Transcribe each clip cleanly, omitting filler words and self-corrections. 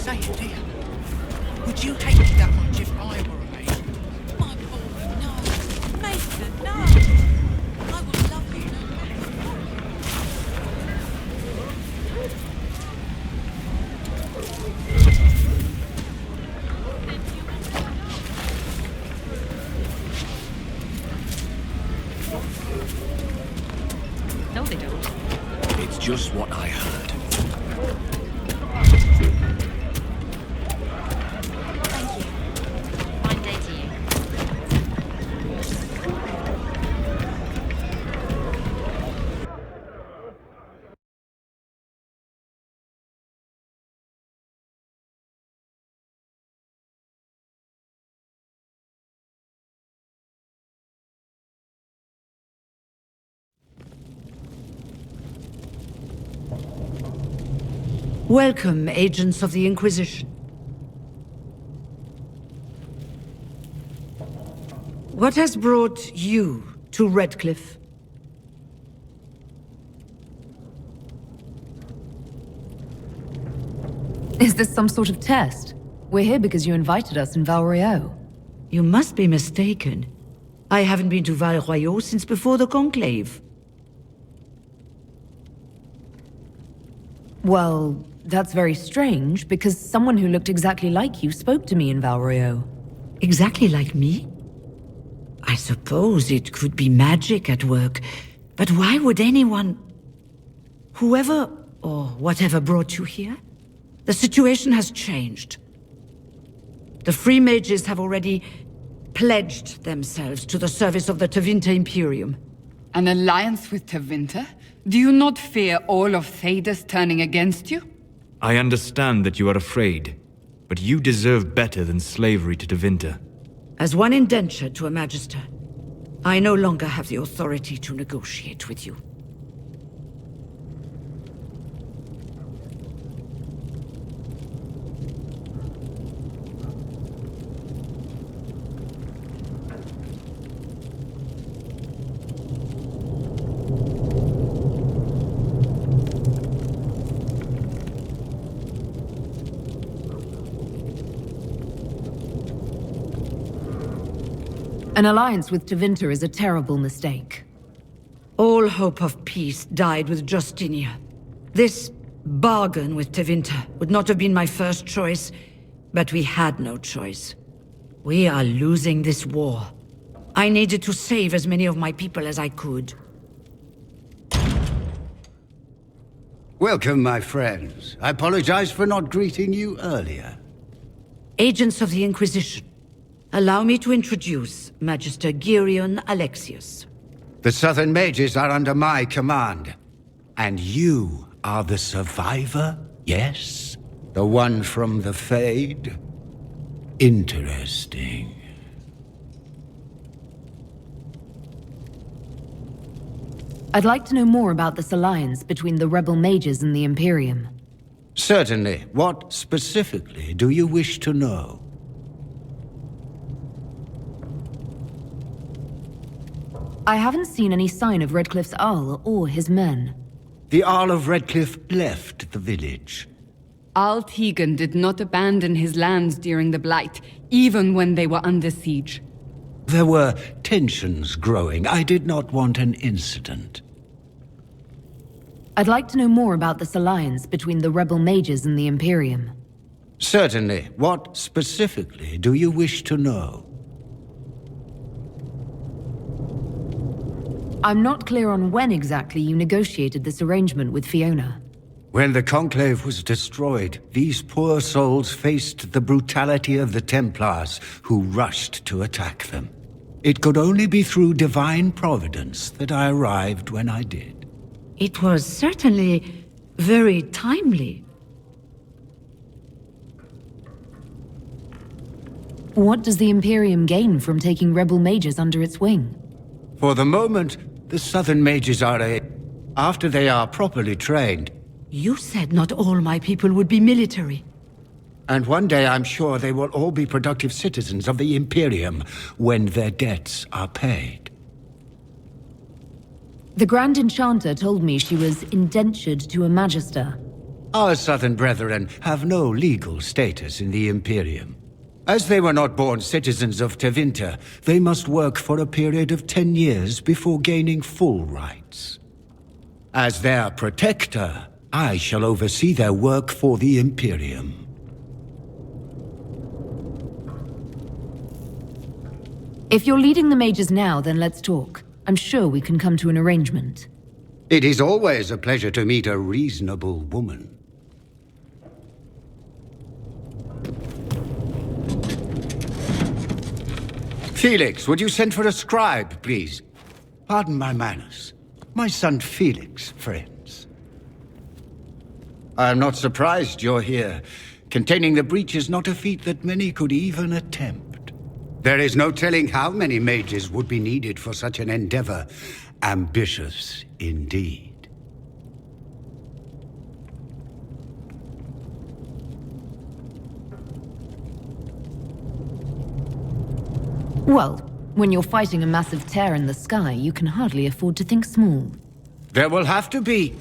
say it, dear. Would you hate me that much if I were a mage? My boy, no. Mason, no. I would love you no matter. No, they don't. It's just what I heard. Thank you. Fine day to you. Welcome, agents of the Inquisition. What has brought you to Redcliffe? Is this some sort of test? We're here because you invited us in Val Royeaux. You must be mistaken. I haven't been to Val Royeaux since before the Conclave. Well, that's very strange, because someone who looked exactly like you spoke to me in Val Royeaux. Exactly like me? I suppose it could be magic at work, but why would anyone... Whoever or whatever brought you here? The situation has changed. The Free Mages have already pledged themselves to the service of the Tevinter Imperium. An alliance with Tevinter? Do you not fear all of Thedas turning against you? I understand that you are afraid, but you deserve better than slavery to Tevinter. As one indentured to a Magister, I no longer have the authority to negotiate with you. An alliance with Tevinter is a terrible mistake. All hope of peace died with Justinia. This bargain with Tevinter would not have been my first choice, but we had no choice. We are losing this war. I needed to save as many of my people as I could. Welcome, my friends. I apologize for not greeting you earlier. Agents of the Inquisition, allow me to introduce Magister Girion Alexius. The Southern Mages are under my command. And you are the survivor, yes? The one from the Fade? Interesting. I'd like to know more about this alliance between the rebel mages and the Imperium. Certainly. What specifically do you wish to know? I haven't seen any sign of Redcliffe's Arl or his men. The Arl of Redcliffe left the village. Al Tegan did not abandon his lands during the Blight, even when they were under siege. There were tensions growing. I did not want an incident. I'd like to know more about this alliance between the rebel mages and the Imperium. Certainly. What specifically do you wish to know? I'm not clear on when exactly you negotiated this arrangement with Fiona. When the Conclave was destroyed, these poor souls faced the brutality of the Templars, who rushed to attack them. It could only be through divine providence that I arrived when I did. It was certainly very timely. What does the Imperium gain from taking rebel mages under its wing? For the moment, the Southern Mages are after they are properly trained. You said not all my people would be military. And one day I'm sure they will all be productive citizens of the Imperium when their debts are paid. The Grand Enchanter told me she was indentured to a Magister. Our southern brethren have no legal status in the Imperium. As they were not born citizens of Tevinter, they must work for a period of 10 years before gaining full rights. As their protector, I shall oversee their work for the Imperium. If you're leading the mages now, then let's talk. I'm sure we can come to an arrangement. It is always a pleasure to meet a reasonable woman. Felix, would you send for a scribe, please? Pardon my manners. My son Felix, friends. I'm not surprised you're here. Containing the breach is not a feat that many could even attempt. There is no telling how many mages would be needed for such an endeavor. Ambitious, indeed. Well, when you're fighting a massive tear in the sky, you can hardly afford to think small. There will have to be.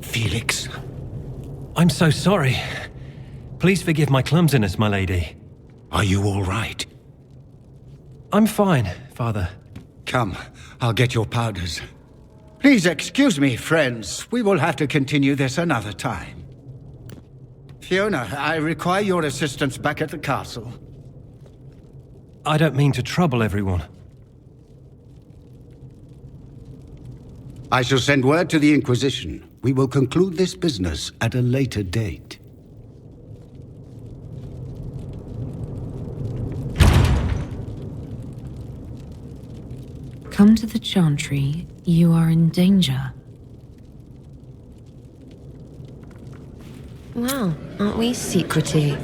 Felix. I'm so sorry. Please forgive my clumsiness, my lady. Are you all right? I'm fine, Father. Come, I'll get your powders. Please excuse me, friends. We will have to continue this another time. Fiona, I require your assistance back at the castle. I don't mean to trouble everyone. I shall send word to the Inquisition. We will conclude this business at a later date. Come to the Chantry. You are in danger. Wow, aren't we secretive?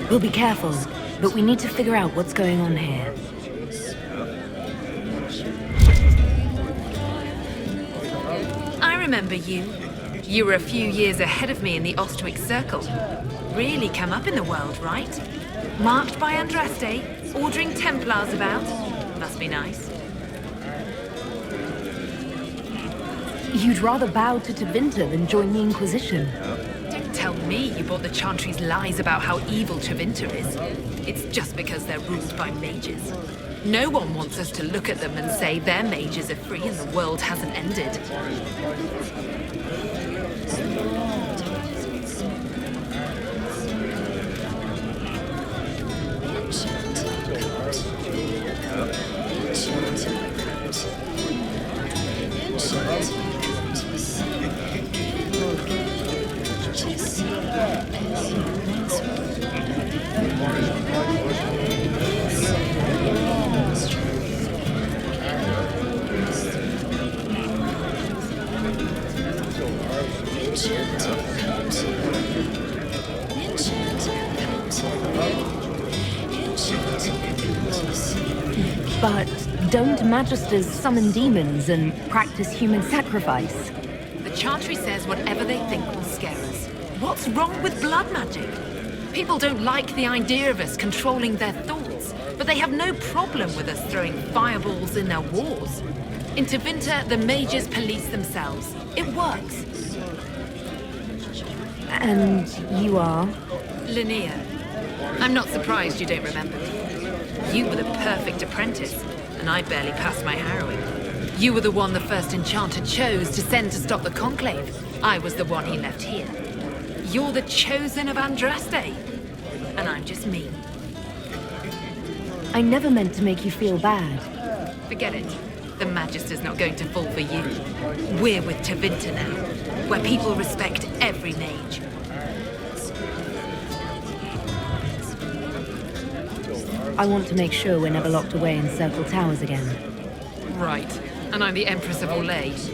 We'll be careful, but we need to figure out what's going on here. I remember you. You were a few years ahead of me in the Ostwick Circle. Really come up in the world, right? Marked by Andraste, ordering Templars about. Must be nice. You'd rather bow to Tevinter than join the Inquisition. Don't tell me you bought the Chantry's lies about how evil Tevinter is. It's just because they're ruled by mages. No one wants us to look at them and say their mages are free and the world hasn't ended. But don't Magisters summon demons and practice human sacrifice? The Chantry says whatever they think will scare us. What's wrong with blood magic? People don't like the idea of us controlling their thoughts, but they have no problem with us throwing fireballs in their wars. In Tevinter, the mages police themselves. It works. And you are? Linnea. I'm not surprised you don't remember me. You were the perfect apprentice, and I barely passed my harrowing. You were the one the first enchanter chose to send to stop the Conclave. I was the one he left here. You're the chosen of Andraste, and I'm just me. I never meant to make you feel bad. Forget it. The Magister's not going to fall for you. We're with Tevinter now, where people respect every mage. I want to make sure we're never locked away in Circle Towers again. Right. And I'm the Empress of Orlais.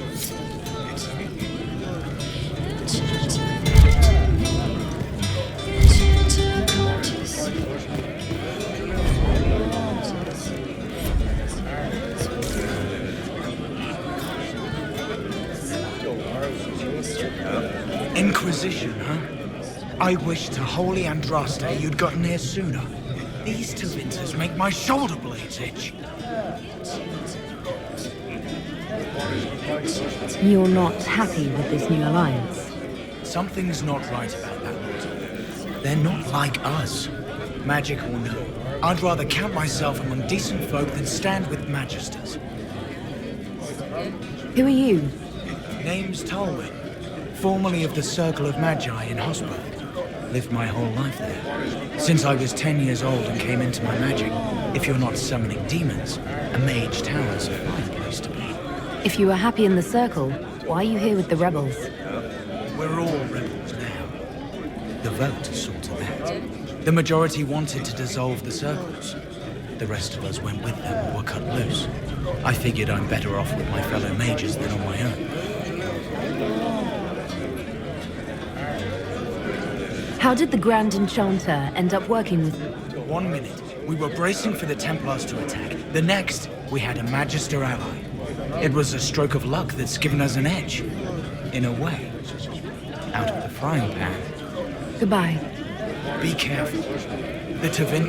Inquisition, huh? I wish to holy Andraste you'd gotten here sooner. These Tevinters make my shoulder blades itch. You're not happy with this new alliance? Something's not right about that lot. They're not like us. Magic or no, I'd rather count myself among decent folk than stand with magisters. Who are you? Name's Talwyn, formerly of the Circle of Magi in Hosberg. Lived my whole life there. Since I was 10 years old and came into my magic, if you're not summoning demons, a mage tower's a fine place to be. If you were happy in the Circle, why are you here with the rebels? We're all rebels now. The vote saw to that. The majority wanted to dissolve the circles. The rest of us went with them or were cut loose. I figured I'm better off with my fellow mages than on my own. How did the Grand Enchanter end up working with... 1 minute, we were bracing for the Templars to attack. The next, we had a Magister ally. It was a stroke of luck that's given us an edge. In a way. Out of the frying pan. Goodbye. Be careful. The Tevin...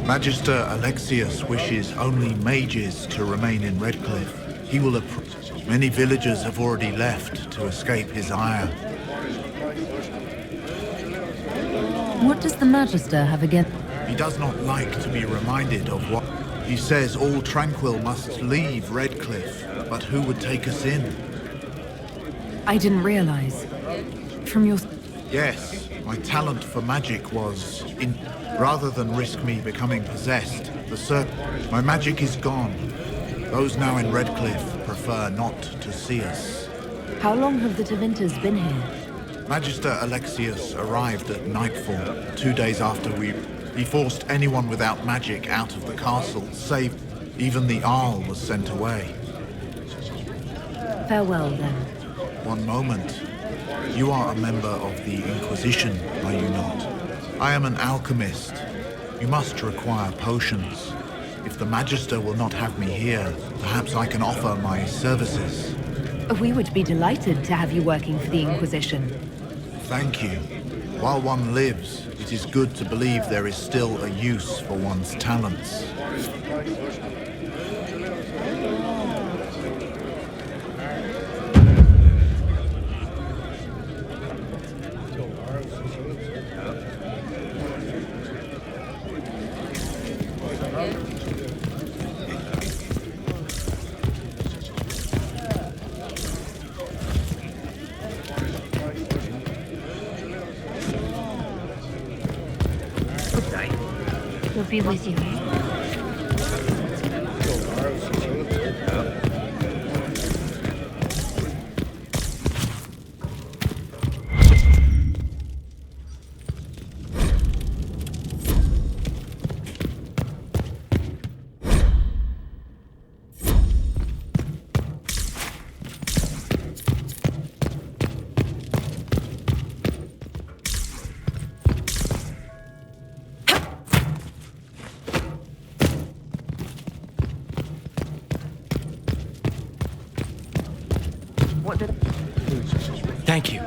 Magister Alexius wishes only mages to remain in Redcliffe. He will Many villagers have already left to escape his ire. What does the Magister have against... He does not like to be reminded of what... He says all tranquil must leave Redcliffe, but who would take us in? I didn't realize. From your... Yes, my talent for magic was in... Rather than risk me becoming possessed, my magic is gone. Those now in Redcliffe prefer not to see us. How long have the Tevinters been here? Magister Alexius arrived at nightfall, 2 days after he forced anyone without magic out of the castle, save even the Arl was sent away. Farewell, then. One moment. You are a member of the Inquisition, are you not? I am an alchemist. You must require potions. If the Magister will not have me here, perhaps I can offer my services. We would be delighted to have you working for the Inquisition. Thank you. While one lives, it is good to believe there is still a use for one's talents. We'll be with you. Thank you.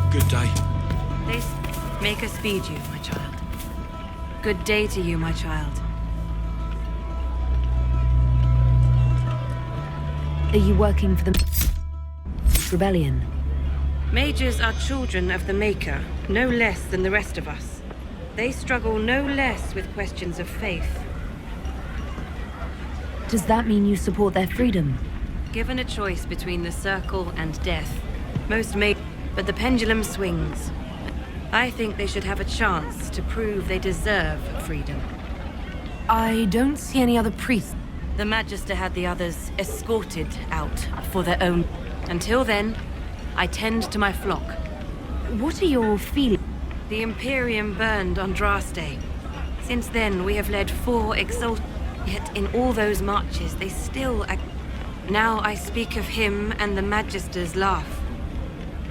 Good day. Make us speed you, my child. Good day to you, my child. Are you working for the rebellion? Mages are children of the Maker, no less than the rest of us. They struggle no less with questions of faith. Does that mean you support their freedom? Given a choice between the circle and death, most may, but the pendulum swings. I think they should have a chance to prove they deserve freedom. I don't see any other priests. The Magister had the others escorted out for their own. Until then, I tend to my flock. What are your feelings? The Imperium burned on Draste. Since then, we have led 4 exalted. Yet in all those marches, they still act. Now I speak of him and the Magisters laugh.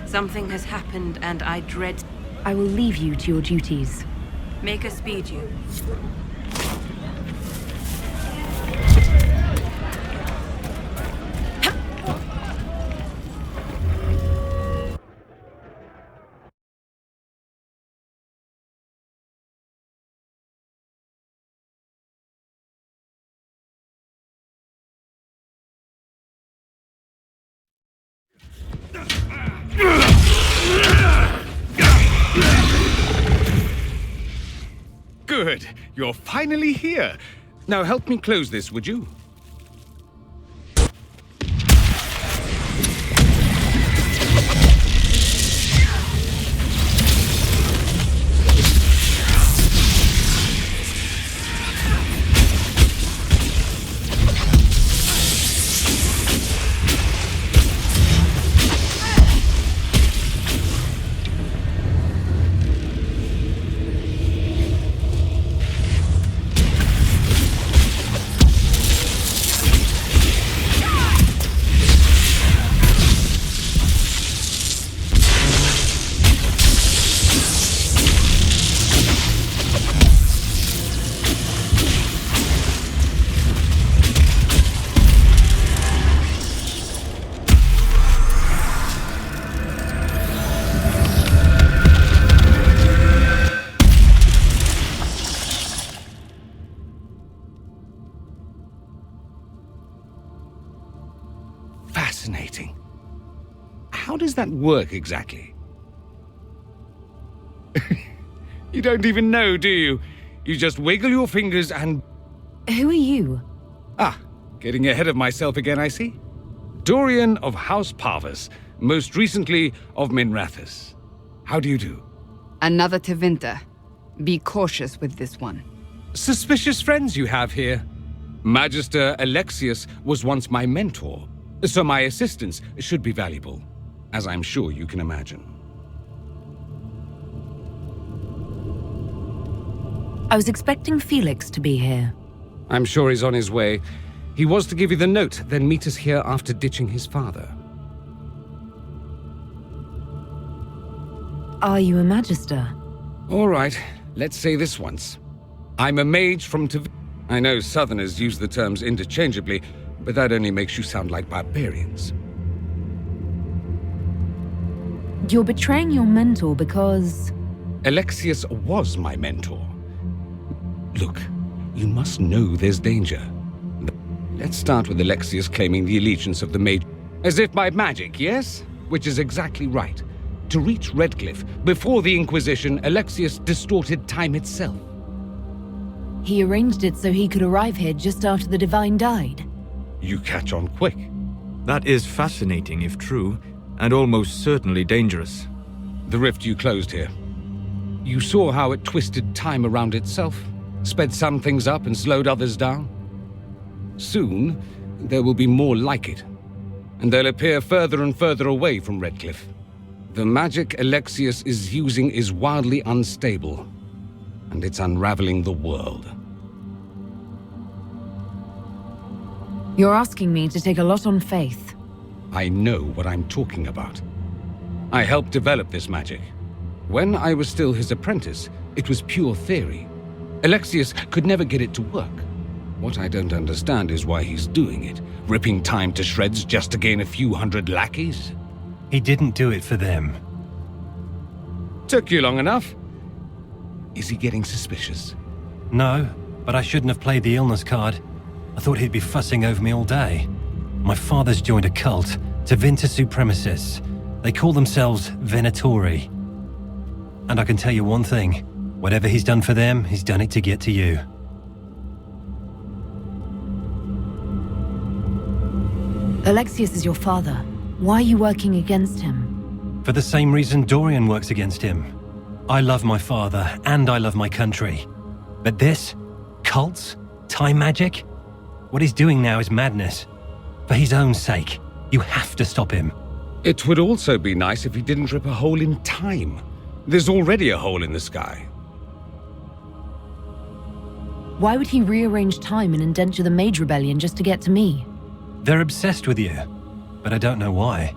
Something has happened and I dread. I will leave you to your duties. Make us speed you. Good. You're finally here. Now help me close this, would you? Fascinating. How does that work exactly? You don't even know, do you? You just wiggle your fingers and... Who are you? Ah, getting ahead of myself again, I see. Dorian of House Parvus, most recently of Minrathous. How do you do? Another Tevinter. Be cautious with this one. Suspicious friends you have here. Magister Alexius was once my mentor. So my assistance should be valuable, as I'm sure you can imagine. I was expecting Felix to be here. I'm sure he's on his way. He was to give you the note, then meet us here after ditching his father. Are you a Magister? All right, let's say this once. I'm a mage from I know Southerners use the terms interchangeably, but that only makes you sound like barbarians. You're betraying your mentor because... Alexius was my mentor. Look, you must know there's danger. Let's start with Alexius claiming the allegiance of the mage. As if by magic, yes? Which is exactly right. To reach Redcliffe, before the Inquisition, Alexius distorted time itself. He arranged it so he could arrive here just after the Divine died. You catch on quick. That is fascinating if true, and almost certainly dangerous. The rift you closed here. You saw how it twisted time around itself, sped some things up and slowed others down. Soon, there will be more like it, and they'll appear further and further away from Redcliffe. The magic Alexius is using is wildly unstable, and it's unraveling the world. You're asking me to take a lot on faith. I know what I'm talking about. I helped develop this magic. When I was still his apprentice, it was pure theory. Alexius could never get it to work. What I don't understand is why he's doing it, ripping time to shreds just to gain a few hundred lackeys. He didn't do it for them. Took you long enough. Is he getting suspicious? No, but I shouldn't have played the illness card. I thought he'd be fussing over me all day. My father's joined a cult, Tevinter Supremacists. They call themselves Venatori. And I can tell you one thing. Whatever he's done for them, he's done it to get to you. Alexius is your father. Why are you working against him? For the same reason Dorian works against him. I love my father, and I love my country. But this? Cults? Time magic? What he's doing now is madness. For his own sake, you have to stop him. It would also be nice if he didn't rip a hole in time. There's already a hole in the sky. Why would he rearrange time and indenture the Mage Rebellion just to get to me? They're obsessed with you, but I don't know why.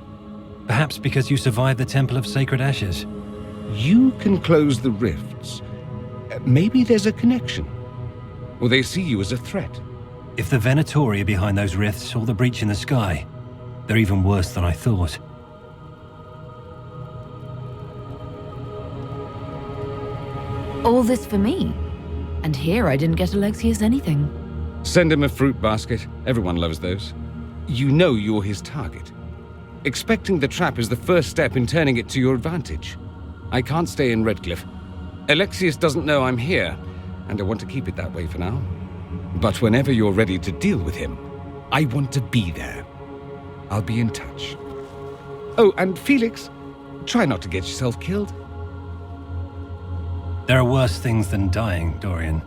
Perhaps because you survived the Temple of Sacred Ashes. You can close the rifts. Maybe there's a connection. Or they see you as a threat. If the Venatori are behind those rifts or the breach in the sky, they're even worse than I thought. All this for me? And here I didn't get Alexius anything. Send him a fruit basket. Everyone loves those. You know you're his target. Expecting the trap is the first step in turning it to your advantage. I can't stay in Redcliffe. Alexius doesn't know I'm here, and I want to keep it that way for now. But whenever you're ready to deal with him, I want to be there. I'll be in touch. Oh, and Felix, try not to get yourself killed. There are worse things than dying, Dorian.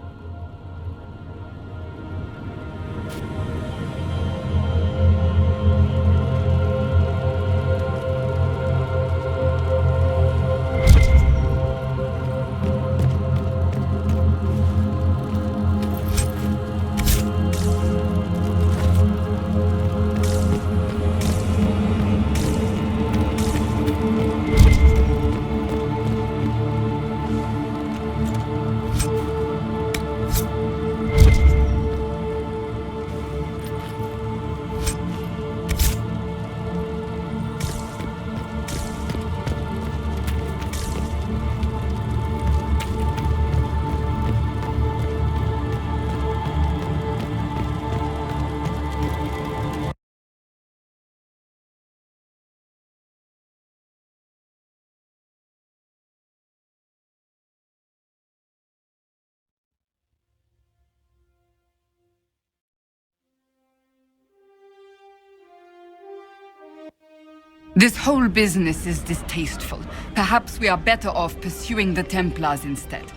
This whole business is distasteful. Perhaps we are better off pursuing the Templars instead.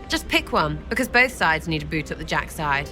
Just pick one, because both sides need to boot up the Jack side.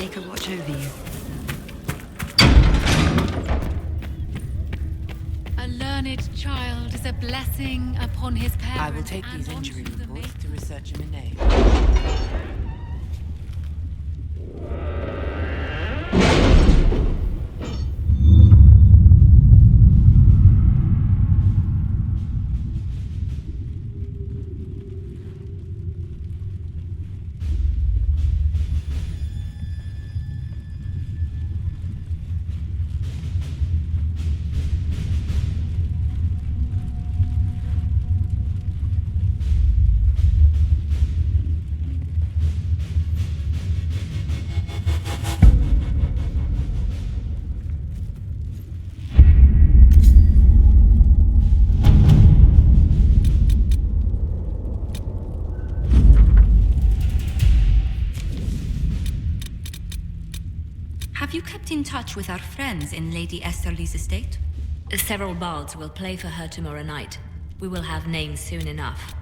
Make a watch over you. A learned child is a blessing upon his parents. I will take these and injury onto the reports to research him in name. Have you kept in touch with our friends in Lady Esterly's estate? Several bards will play for her tomorrow night. We will have names soon enough.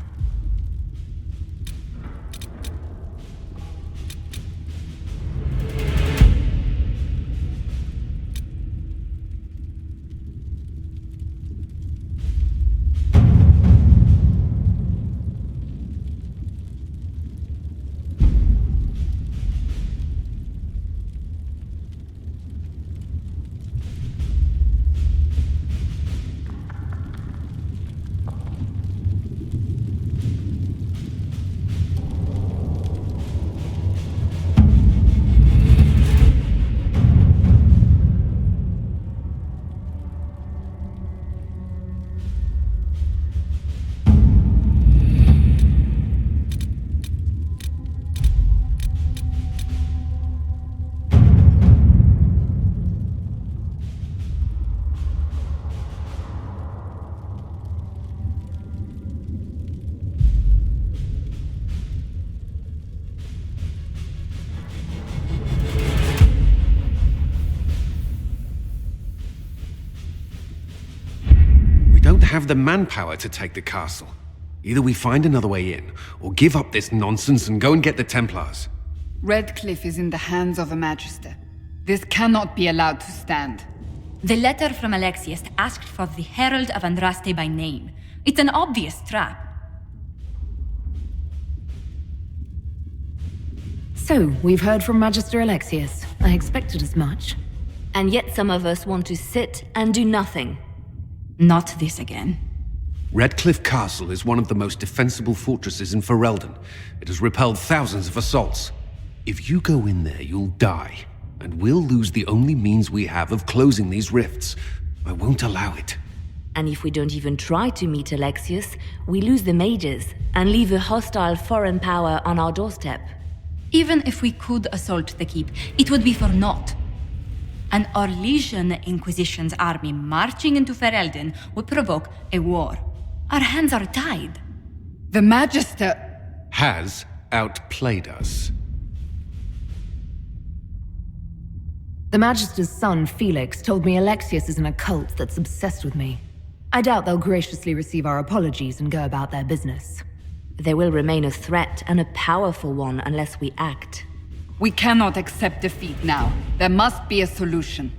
Have the manpower to take the castle. Either we find another way in, or give up this nonsense and go and get the Templars. Redcliffe is in the hands of a Magister. This cannot be allowed to stand. The letter from Alexius asked for the Herald of Andraste by name. It's an obvious trap. So, we've heard from Magister Alexius. I expected as much. And yet some of us want to sit and do nothing. Not this again. Redcliffe Castle is one of the most defensible fortresses in Ferelden. It has repelled thousands of assaults. If you go in there, you'll die. And we'll lose the only means we have of closing these rifts. I won't allow it. And if we don't even try to meet Alexius, we lose the mages and leave a hostile foreign power on our doorstep. Even if we could assault the keep, it would be for naught. An Orlesian Inquisition's army marching into Ferelden would provoke a war. Our hands are tied. The Magister has outplayed us. The Magister's son, Felix, told me Alexius is in a cult that's obsessed with me. I doubt they'll graciously receive our apologies and go about their business. They will remain a threat, and a powerful one, unless we act. We cannot accept defeat now. There must be a solution.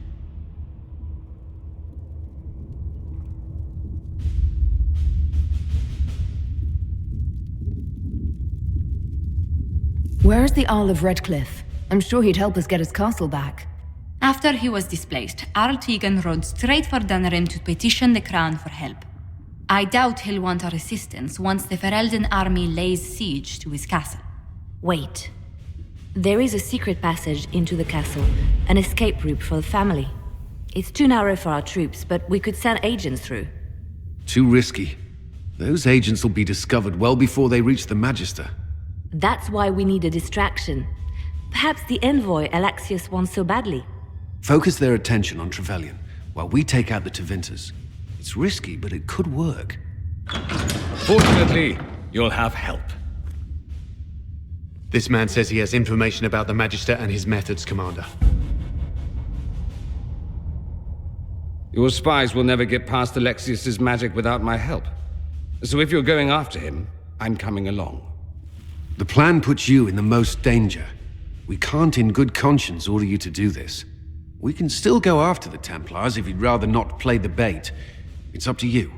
Where is the Earl of Redcliffe? I'm sure he'd help us get his castle back. After he was displaced, Arl Tegan rode straight for Dunrim to petition the Crown for help. I doubt he'll want our assistance once the Ferelden army lays siege to his castle. Wait. There is a secret passage into the castle, an escape route for the family. It's too narrow for our troops, but we could send agents through. Too risky. Those agents will be discovered well before they reach the Magister. That's why we need a distraction. Perhaps the envoy Alexius wants so badly. Focus their attention on Trevelyan, while we take out the Tevinters. It's risky, but it could work. Fortunately, you'll have help. This man says he has information about the Magister and his methods, Commander. Your spies will never get past Alexius's magic without my help. So if you're going after him, I'm coming along. The plan puts you in the most danger. We can't in good conscience order you to do this. We can still go after the Templars if you'd rather not play the bait. It's up to you.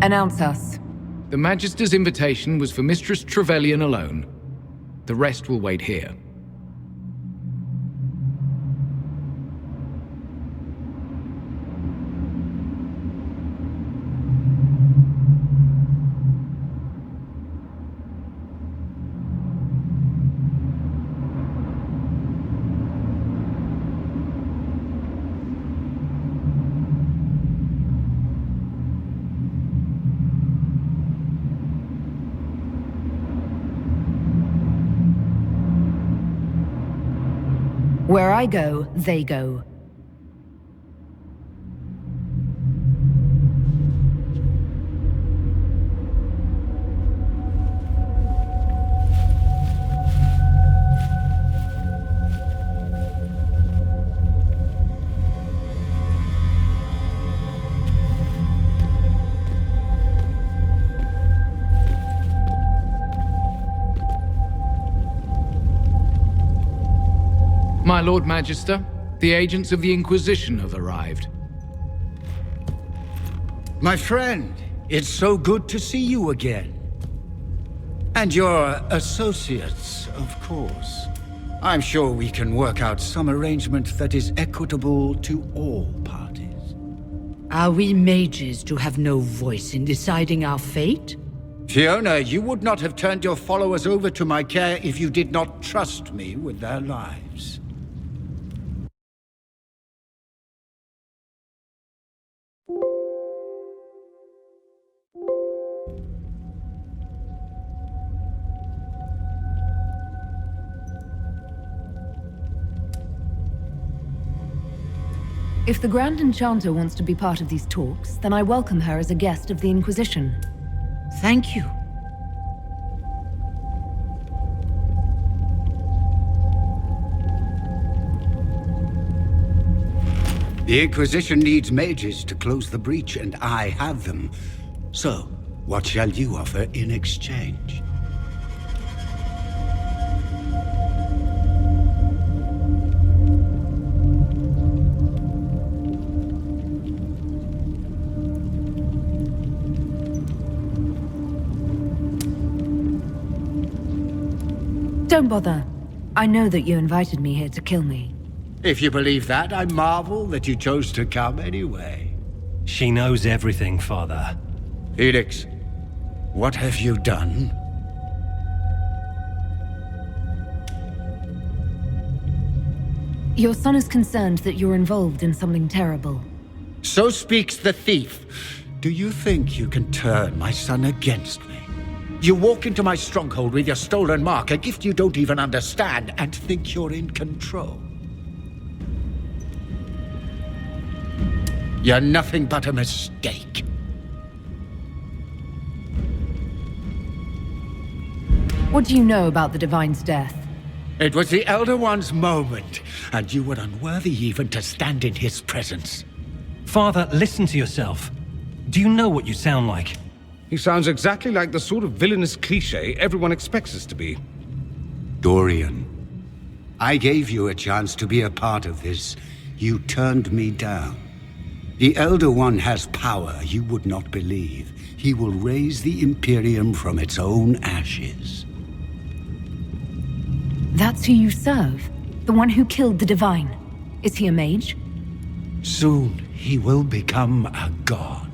Announce us. The Magister's invitation was for Mistress Trevelyan alone. The rest will wait here. Where I go, they go. My Lord Magister, the agents of the Inquisition have arrived. My friend, it's so good to see you again. And your associates, of course. I'm sure we can work out some arrangement that is equitable to all parties. Are we mages to have no voice in deciding our fate? Fiona, you would not have turned your followers over to my care if you did not trust me with their lives. If the Grand Enchanter wants to be part of these talks, then I welcome her as a guest of the Inquisition. Thank you. The Inquisition needs mages to close the breach, and I have them. So, what shall you offer in exchange? Don't bother. I know that you invited me here to kill me. If you believe that, I marvel that you chose to come anyway. She knows everything, Father. Felix, what have you done? Your son is concerned that you're involved in something terrible. So speaks the thief. Do you think you can turn my son against me? You walk into my stronghold with your stolen mark, a gift you don't even understand, and think you're in control. You're nothing but a mistake. What do you know about the Divine's death? It was the Elder One's moment, and you were unworthy even to stand in his presence. Father, listen to yourself. Do you know what you sound like? He sounds exactly like the sort of villainous cliché everyone expects us to be. Dorian, I gave you a chance to be a part of this. You turned me down. The Elder One has power you would not believe. He will raise the Imperium from its own ashes. That's who you serve? The one who killed the Divine? Is he a mage? Soon he will become a god.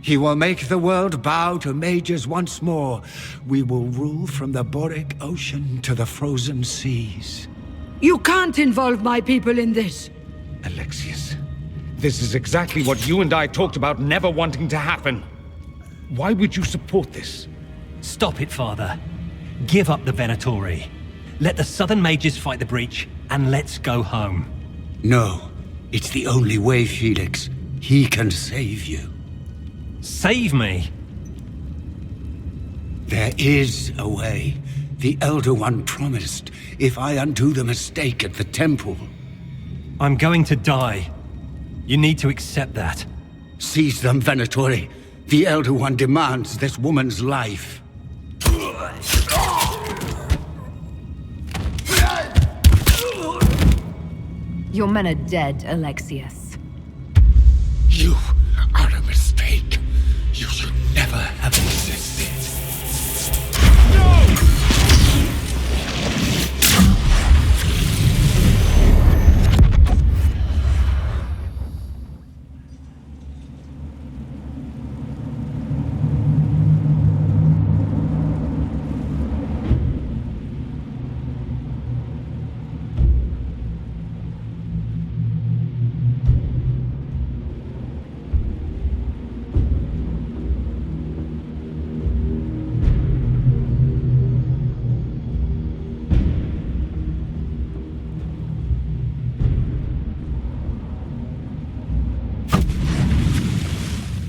He will make the world bow to mages once more. We will rule from the Boric Ocean to the frozen seas. You can't involve my people in this. Alexius, this is exactly what you and I talked about never wanting to happen. Why would you support this? Stop it, Father. Give up the Venatori. Let the Southern Mages fight the breach, and let's go home. No, it's the only way, Felix. He can save you. Save me? There is a way. The Elder One promised, if I undo the mistake at the temple. I'm going to die. You need to accept that. Seize them, Venatori. The Elder One demands this woman's life. Your men are dead, Alexius. You are a mistake. You should never never have existed.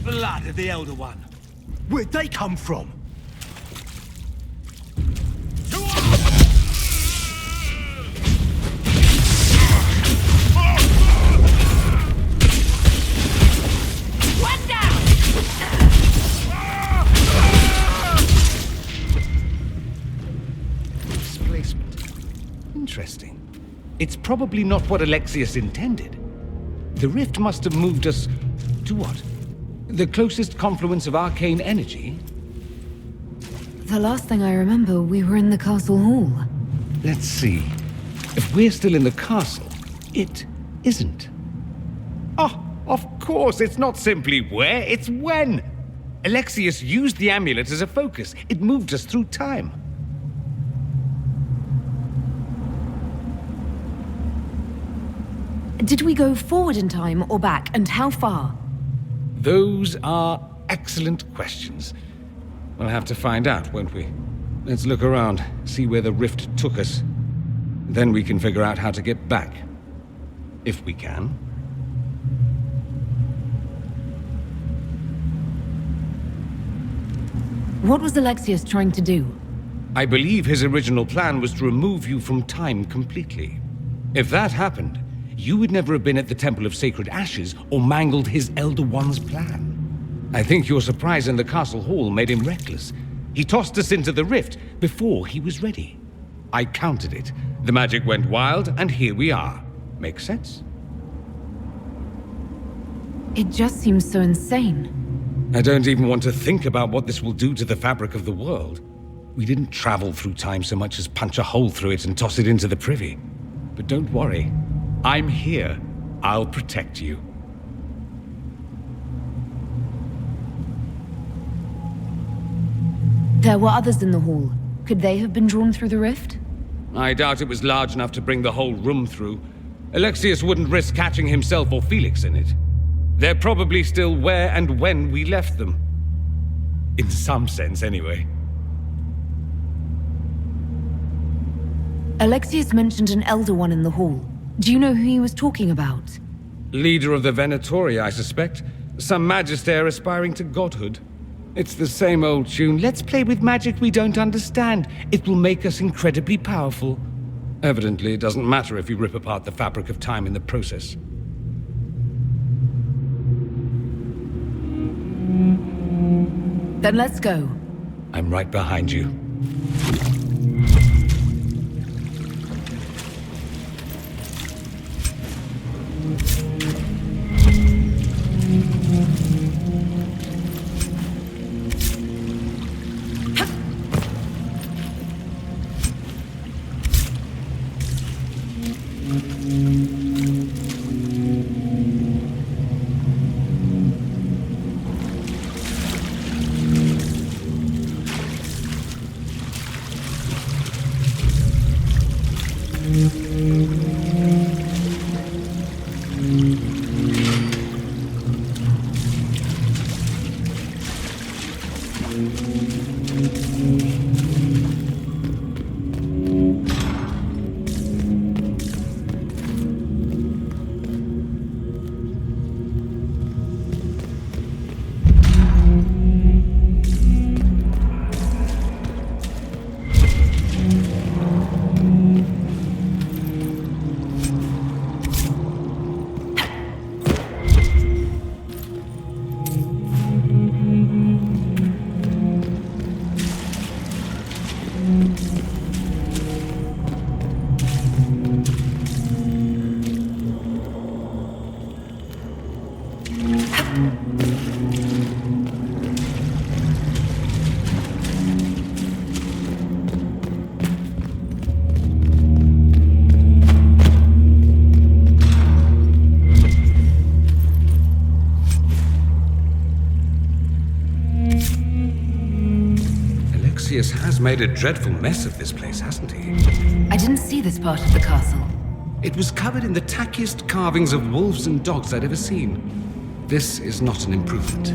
Blood of the Elder One. Where'd they come from? One down! Displacement. Interesting. It's probably not what Alexius intended. The rift must have moved us to what? The closest confluence of arcane energy? The last thing I remember, we were in the castle hall. Let's see. If we're still in the castle, it isn't. Oh, of course, it's not simply where, it's when. Alexius used the amulet as a focus. It moved us through time. Did we go forward in time or back, and how far? Those are excellent questions. We'll have to find out, won't we? Let's look around, see where the rift took us. Then we can figure out how to get back. If we can. What was Alexius trying to do? I believe his original plan was to remove you from time completely. If that happened, you would never have been at the Temple of Sacred Ashes or mangled his Elder One's plan. I think your surprise in the castle hall made him reckless. He tossed us into the rift before he was ready. I countered it. The magic went wild, and here we are. Make sense? It just seems so insane. I don't even want to think about what this will do to the fabric of the world. We didn't travel through time so much as punch a hole through it and toss it into the privy. But don't worry. I'm here. I'll protect you. There were others in the hall. Could they have been drawn through the rift? I doubt it was large enough to bring the whole room through. Alexius wouldn't risk catching himself or Felix in it. They're probably still where and when we left them. In some sense, anyway. Alexius mentioned an Elder One in the hall. Do you know who he was talking about? Leader of the Venatori, I suspect. Some magister aspiring to godhood. It's the same old tune. Let's play with magic we don't understand. It will make us incredibly powerful. Evidently, it doesn't matter if you rip apart the fabric of time in the process. Then let's go. I'm right behind you. Alexius has made a dreadful mess of this place, hasn't he? I didn't see this part of the castle. It was covered in the tackiest carvings of wolves and dogs I'd ever seen. This is not an improvement.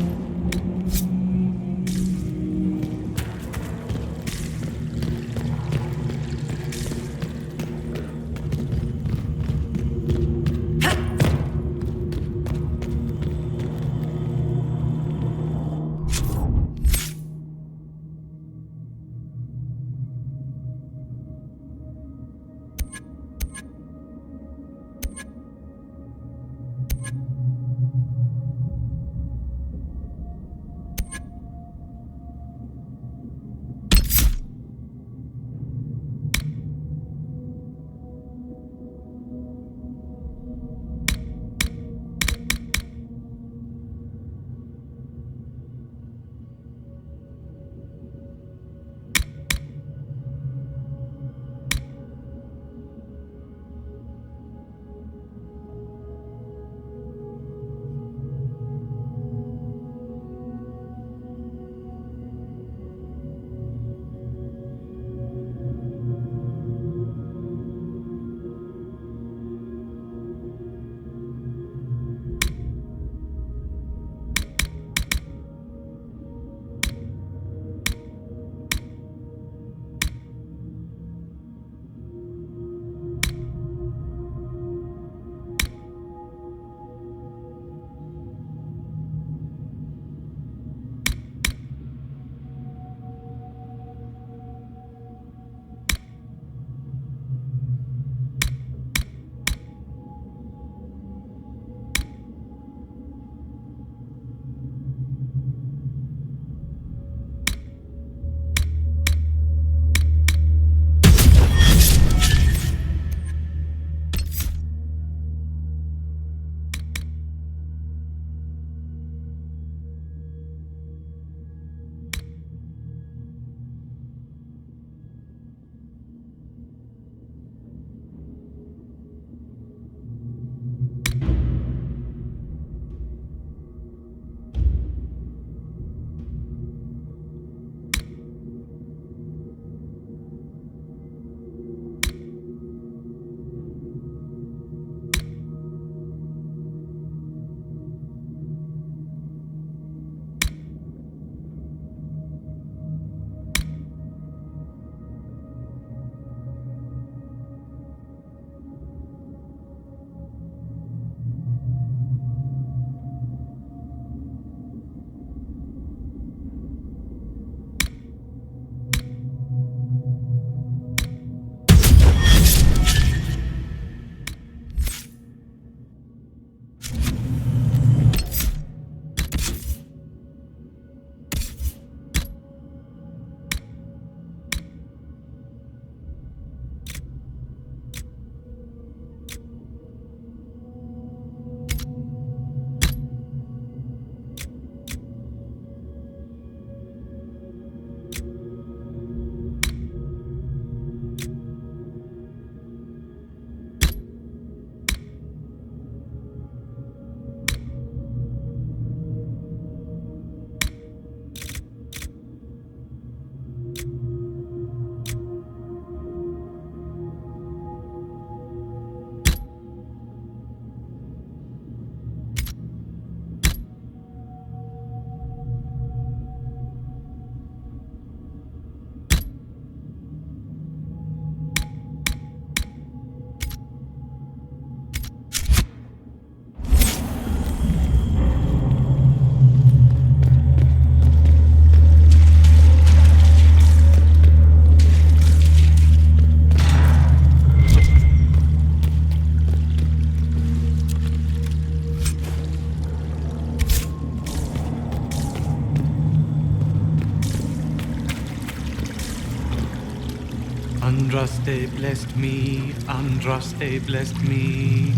Andraste blessed me, Andraste blessed me.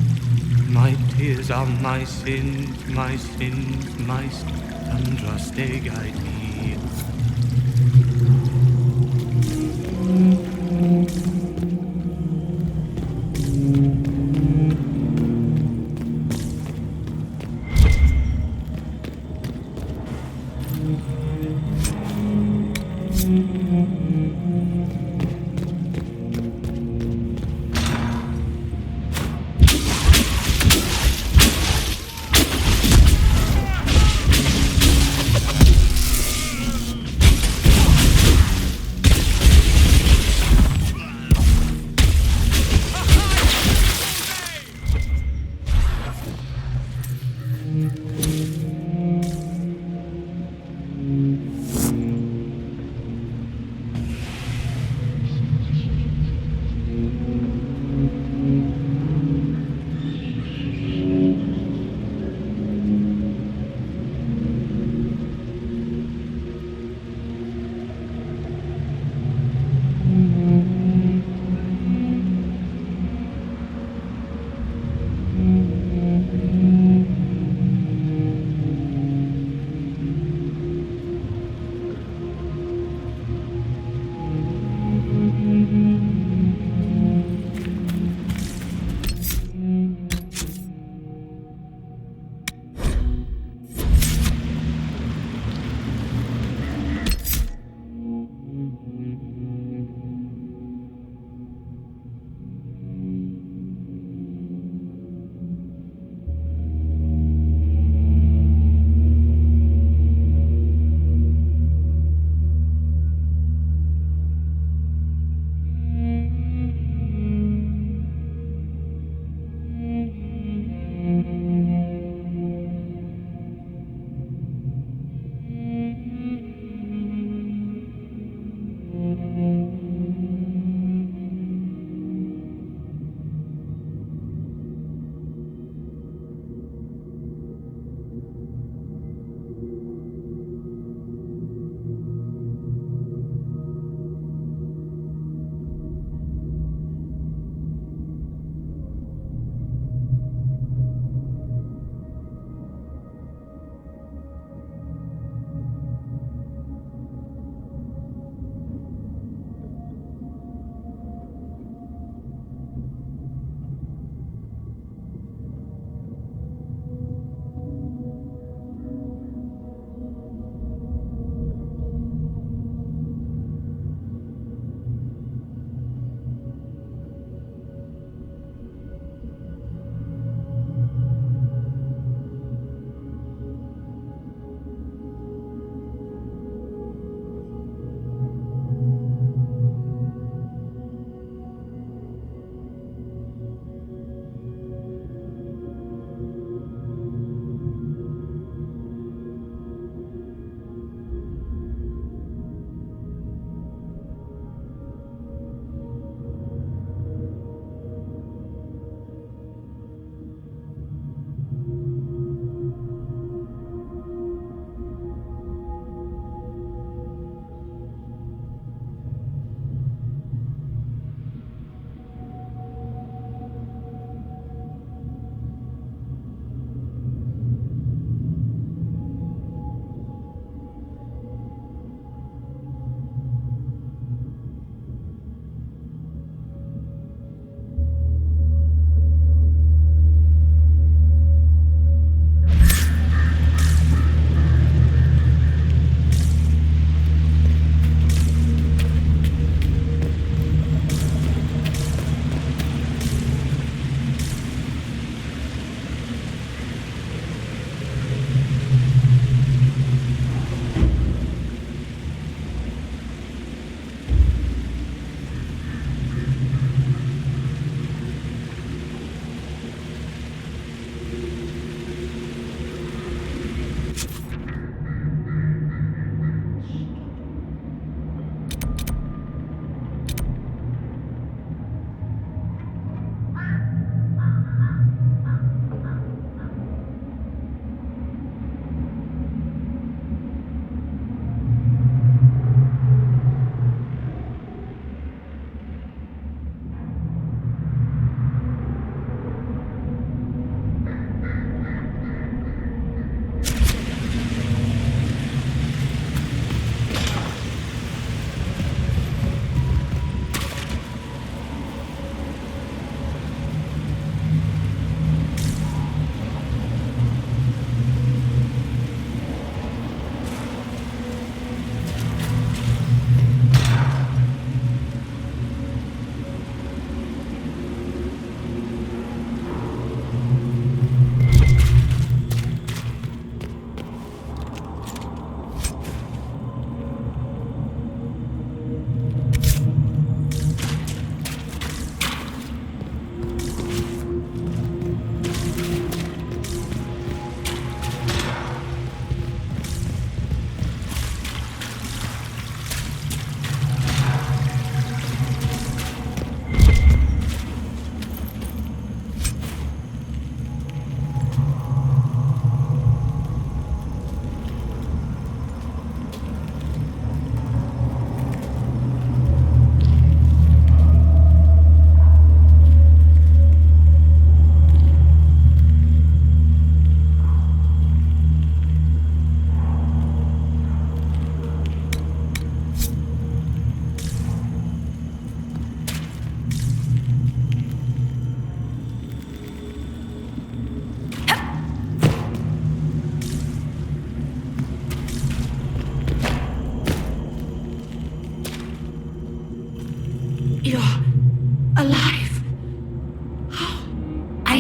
My tears are my sins, my sins, my sins. Andraste guide me.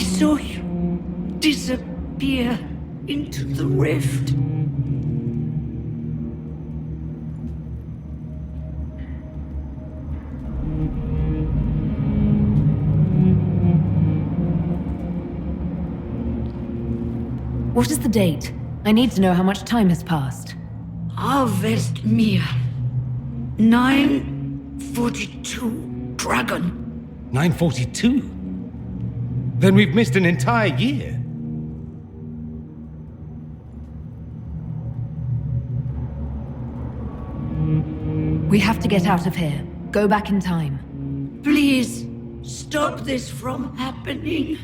saw you disappear into the rift. What is the date? I need to know how much time has passed. Harvest Mir. 942 Dragon. 942? Then we've missed an entire year. We have to get out of here. Go back in time. Please, stop this from happening.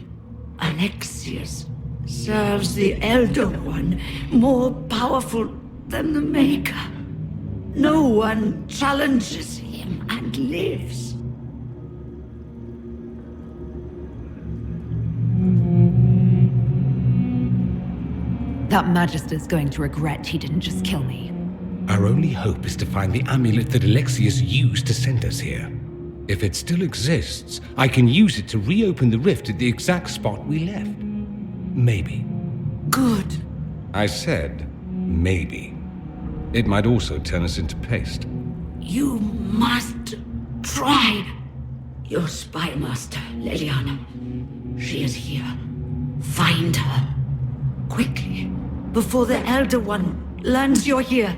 Alexius serves the Elder One, more powerful than the Maker. No one challenges him and lives. That Magister's going to regret he didn't just kill me. Our only hope is to find the amulet that Alexius used to send us here. If it still exists, I can use it to reopen the rift at the exact spot we left. Maybe. Good. I said, maybe. It might also turn us into paste. You must try. Your spy master, Leliana. She is here. Find her. Quickly. Before the Elder One learns you're here.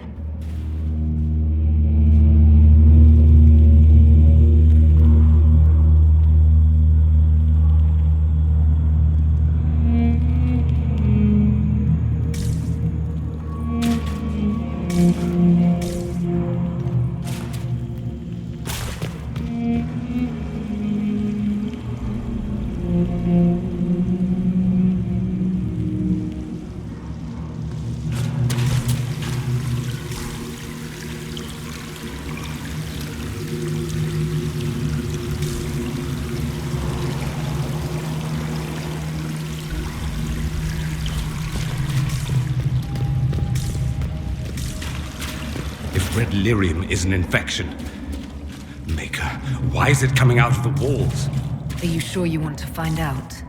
Red lyrium is an infection. Maker, why is it coming out of the walls? Are you sure you want to find out?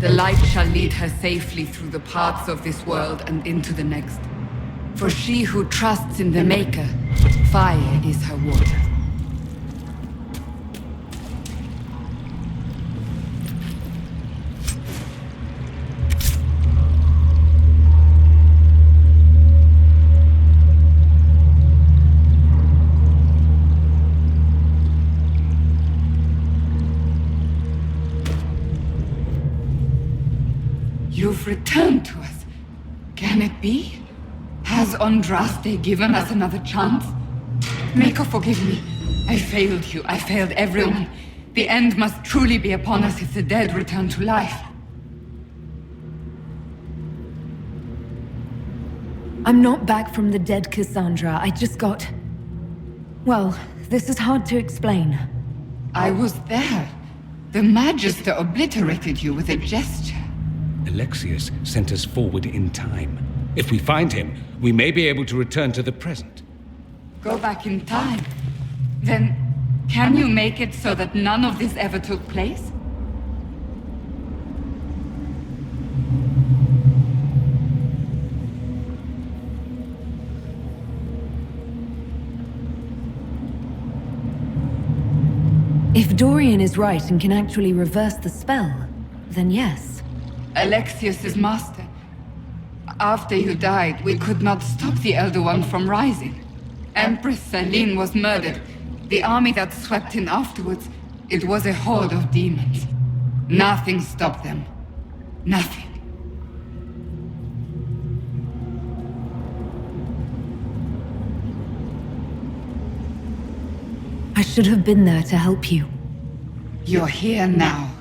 The light shall lead her safely through the paths of this world and into the next. For she who trusts in the Maker, fire is her water. You've returned to us. Can it be? Has Andraste given us another chance? Maker, forgive me. I failed you. I failed everyone. The end must truly be upon us if the dead return to life. I'm not back from the dead, Cassandra. I just got... Well, this is hard to explain. I was there. The Magister obliterated you with a gesture. Alexius sent us forward in time. If we find him, we may be able to return to the present. Go back in time? Then, can you make it so that none of this ever took place? If Dorian is right and can actually reverse the spell, then yes. Alexius' master. After you died, we could not stop the Elder One from rising. Empress Selene was murdered. The army that swept in afterwards, it was a horde of demons. Nothing stopped them. Nothing. I should have been there to help you. You're here now.